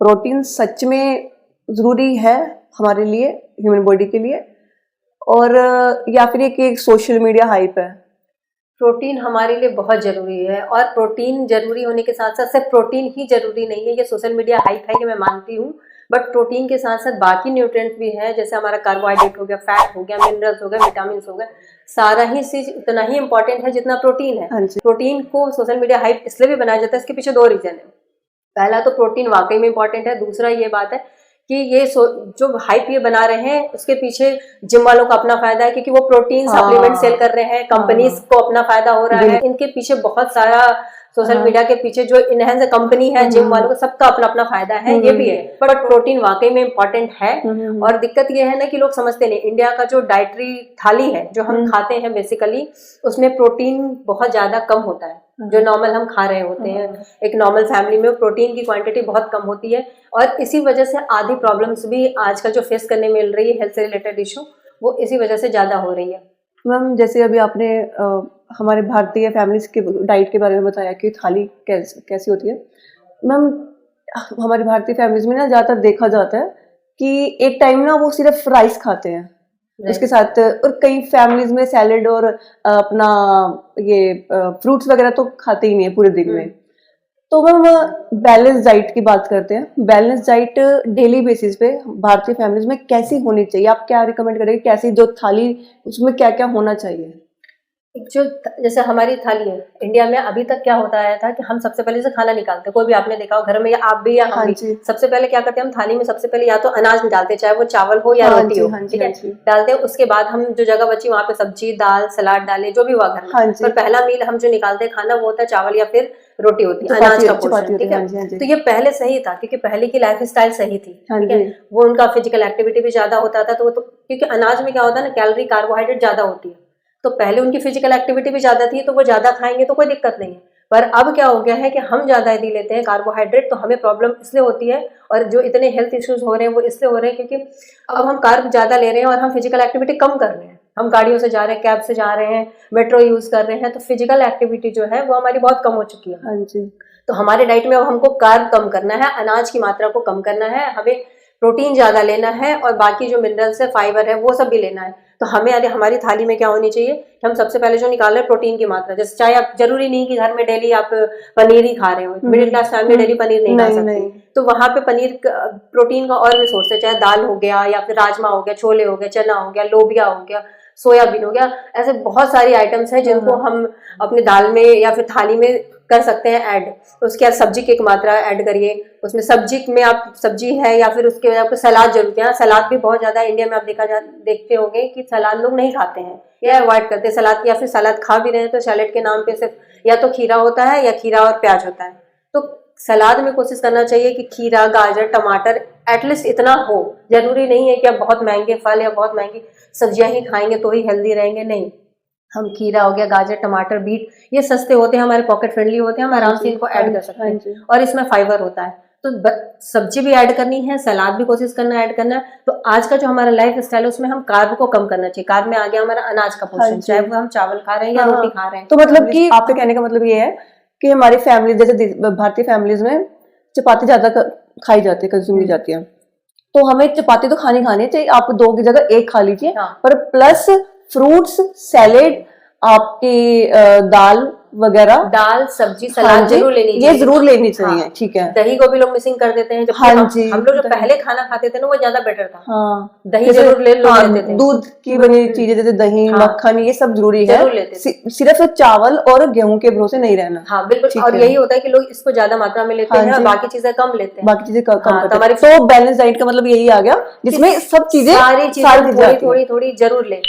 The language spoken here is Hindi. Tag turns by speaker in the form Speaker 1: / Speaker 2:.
Speaker 1: प्रोटीन सच में ज़रूरी है हमारे लिए, ह्यूमन बॉडी के लिए, और या फिर एक सोशल मीडिया हाइप है?
Speaker 2: प्रोटीन हमारे लिए बहुत जरूरी है, और प्रोटीन जरूरी होने के साथ साथ सिर्फ प्रोटीन ही जरूरी नहीं है, ये सोशल मीडिया हाइप है, ये मैं मानती हूँ, बट प्रोटीन के साथ साथ बाकी न्यूट्रिएंट्स भी है, जैसे हमारा कार्बोहाइड्रेट हो गया, फैट हो गया, मिनरल्स हो गए, विटामिन हो गए, सारा ही चीज उतना ही इंपॉर्टेंट है जितना प्रोटीन है। प्रोटीन को सोशल मीडिया हाइप इसलिए भी बनाया जाता है, इसके पीछे 2 रीजन है। पहला तो प्रोटीन वाकई में इंपॉर्टेंट है, दूसरा ये बात है कि ये जो हाइप ये बना रहे हैं उसके पीछे जिम वालों का अपना फायदा है, क्योंकि वो प्रोटीन सप्लीमेंट सेल कर रहे हैं, कंपनीज को अपना फायदा हो रहा है, इनके पीछे बहुत सारा सोशल मीडिया के पीछे जो इनहेंस कंपनी है, जिम वालों को सबका अपना अपना फायदा है, ये भी है। बट प्रोटीन वाकई में इम्पोर्टेंट है, और दिक्कत ये है ना कि लोग समझते नहीं, इंडिया का जो डाइटरी थाली है जो हम खाते हैं बेसिकली, उसमें प्रोटीन बहुत ज्यादा कम होता है, जो नॉर्मल हम खा रहे होते हैं। एक नॉर्मल फैमिली में प्रोटीन की क्वांटिटी बहुत कम होती है, और इसी वजह से आधी प्रॉब्लम्स भी आज का जो फेस करने मिल रही है हेल्थ से रिलेटेड इशू, वो इसी वजह से ज्यादा हो रही है।
Speaker 1: मैम जैसे अभी आपने हमारे भारतीय फैमिलीज के डाइट के बारे में बताया कि थाली कैसी होती है, मैम हमारी भारतीय फैमिलीज में ना ज़्यादातर देखा जाता है कि एक टाइम ना वो सिर्फ राइस खाते हैं उसके साथ, और कई फैमिलीज में सैलेड और अपना ये फ्रूट्स वगैरह तो खाते ही नहीं है पूरे दिन में। तो मैम बैलेंस डाइट की बात करते हैं, बैलेंस डाइट डेली बेसिस पे भारतीय फैमिलीज में कैसी होनी चाहिए? आप क्या रिकमेंड करेंगे, कैसी जो थाली उसमें क्या क्या होना चाहिए?
Speaker 2: जो जैसे हमारी थाली है इंडिया में, अभी तक क्या होता आया था कि हम सबसे पहले से खाना निकालते, कोई भी आपने देखा हो घर में, या आप भी या हम भी, सबसे पहले क्या करते हैं, हम थाली में सबसे पहले या तो अनाज डालते, चाहे वो चावल हो या रोटी हो, ठीक है, डालते हैं। उसके बाद हम जो जगह बची वहां पे सब्जी, दाल, सलाद डाले, जो भी हुआ घर में, पर पहला मील हम जो निकालते हैं खाना वो होता है चावल या फिर रोटी होती है, अनाज का पोर्शन, ठीक है। तो ये पहले सही था, क्योंकि पहले की लाइफ स्टाइल सही थी, ठीक है, वो उनका फिजिकल एक्टिविटी भी ज्यादा होता था, तो वो तो क्योंकि अनाज में क्या होता है ना, कैलोरी कार्बोहाइड्रेट ज्यादा होती है, तो पहले उनकी फिजिकल एक्टिविटी भी ज्यादा थी, तो वो ज्यादा खाएंगे तो कोई दिक्कत नहीं है। पर अब क्या हो गया है कि हम ज्यादा यदि लेते हैं कार्बोहाइड्रेट, तो हमें प्रॉब्लम इसलिए होती है, और जो इतने हेल्थ इश्यूज हो रहे हैं वो इसलिए हो रहे हैं क्योंकि अब हम कार्ब ज्यादा ले रहे हैं और हम फिजिकल एक्टिविटी कम कर रहे हैं। हम गाड़ियों से जा रहे हैं, कैब से जा रहे हैं, मेट्रो यूज कर रहे हैं, तो फिजिकल एक्टिविटी जो है वो हमारी बहुत कम हो चुकी है।
Speaker 1: हाँ जी।
Speaker 2: तो हमारे डाइट में अब हमको कार्ब कम करना है, अनाज की मात्रा को कम करना है, हमें प्रोटीन ज्यादा लेना है, और बाकी जो मिनरल्स है, फाइबर है, वो सब भी लेना है। तो हमें हमारी थाली में क्या होनी चाहिए, हम सबसे पहले जो निकाल रहे हैं प्रोटीन की मात्रा, जैसे चाहे आप जरूरी नहीं कि घर में डेली आप पनीर ही खा रहे हो, middle class family daily paneer नहीं खा सकते, तो वहां पे पनीर प्रोटीन का और भी सोर्स है, चाहे दाल हो गया, या फिर राजमा हो गया, छोले हो गए, चना हो गया, लोबिया हो गया, सोयाबीन हो गया, ऐसे बहुत सारी आइटम्स हैं जिनको हम अपनी दाल में या फिर थाली में कर सकते हैं ऐड। उसके बाद सब्जी की एक मात्रा ऐड करिए, उसमें सब्जी में आप सब्जी है या फिर उसके बाद आपको सलाद जरूर है। सलाद भी बहुत ज्यादा इंडिया में आप देखते होंगे कि सलाद लोग नहीं खाते हैं या अवॉइड करते हैं सलाद, या फिर सलाद खा भी रहे हैं तो सैलेड के नाम पे सिर्फ या तो खीरा होता है या खीरा और प्याज होता है। तो सलाद में कोशिश करना चाहिए कि खीरा, गाजर, टमाटर एटलीस्ट इतना हो। जरूरी नहीं है कि आप बहुत महंगे फल या बहुत महंगी सब्जियां ही खाएंगे तो ही हेल्दी रहेंगे, नहीं। हम खीरा हो गया, गाजर, टमाटर, बीट, ये सस्ते होते हैं, हमारे पॉकेट फ्रेंडली होते हैं, हम आराम से इनको ऐड कर सकते हैं, और इसमें फाइबर होता है। तो सब्जी भी ऐड करनी है, सलाद भी कोशिश करना ऐड करना है। तो आज का जो हमारा लाइफ स्टाइल है उसमें हम कार्ब को कम करना चाहिए। कार्ब में आ गया हमारा अनाज का पोर्शन, चाहे वो हम चावल खा रहे हैं या रोटी खा रहे हैं।
Speaker 1: तो मतलब कि आपके कहने का मतलब ये है कि हमारी फैमिली, जैसे भारतीय फैमिलीज में चपाती ज्यादा खाई जाती है, कंज्यूम की जाती है, तो हमें चपाती तो खानी चाहिए, आप 2 की जगह 1 खा लीजिए, पर प्लस फ्रूट्स, सैलेड, आपकी दाल वगैरह,
Speaker 2: दाल, सब्जी, सलाद जरूर लेनी चाहिए,
Speaker 1: ये जरूर लेनी चाहिए, ठीक है।
Speaker 2: दही को भी लोग मिसिंग कर देते हैं, जबकि हम लोग जो पहले खाना खाते थे ना वो ज्यादा बेटर था। दही जरूर लेते थे,
Speaker 1: दूध की बनी चीजें जैसे दही, मक्खन, ये सब जरूरी है, सिर्फ चावल और गेहूं के भरोसे नहीं रहना।
Speaker 2: हाँ बिल्कुल, और यही होता है कि लोग इसको ज्यादा मात्रा में लेते हैं, बाकी चीजें कम लेते हैं,
Speaker 1: बाकी चीजें कम करते हैं। तो बैलेंस डाइट का मतलब यही आ गया जिसमें सब चीजें,
Speaker 2: सारी चीजें थोड़ी थोड़ी जरूर ले।